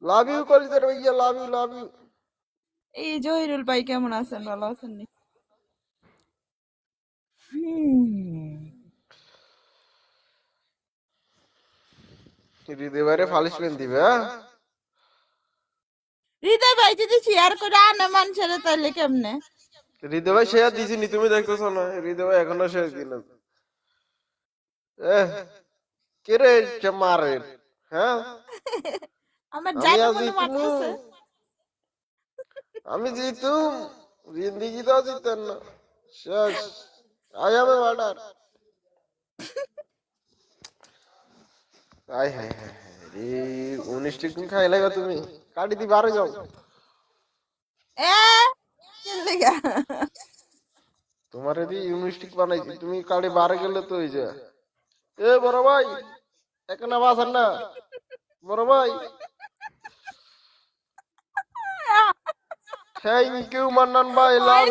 Love you কলিজার ভাইয়া, love you, love you. এই জহিরুল ভাই কেমন আছেন? ভালো আছেন নি? হৃদয় ভাইরে পানিশমেন্ট দিবে, হ্যাঁ? হৃদয় ভাই যদি শেয়ার করে আনে মানুষের তাইলে কেমনে? হৃদয় ভাই শেয়ার দিছিনি, তুমি দেখতেছো না? হৃদয় ভাই এখনো শেয়ার দিল। কে রে মারে, হ্যাঁ? আমার আমি জানো আজ মনে জিতমু, মারতেছে। আমি জিতুম, জিন্দিগি তো জিতেন না। শেষ, আই এম এ মার্ডার। আয় হায় হায় রে, 19টি দিন খাই লাগা তুমি, কাটি দি বারে যাও। এ কেন লেগা? তোমার এদি ইউনিস্টিক বানাইছি, তুমি কাড়ি বারে গেলে তো হই যা। এ বড় ভাই, এখন আওয়াজ আন না, বড় ভাই। থ্যাংক ইউ মান্নান ভাই, লাভ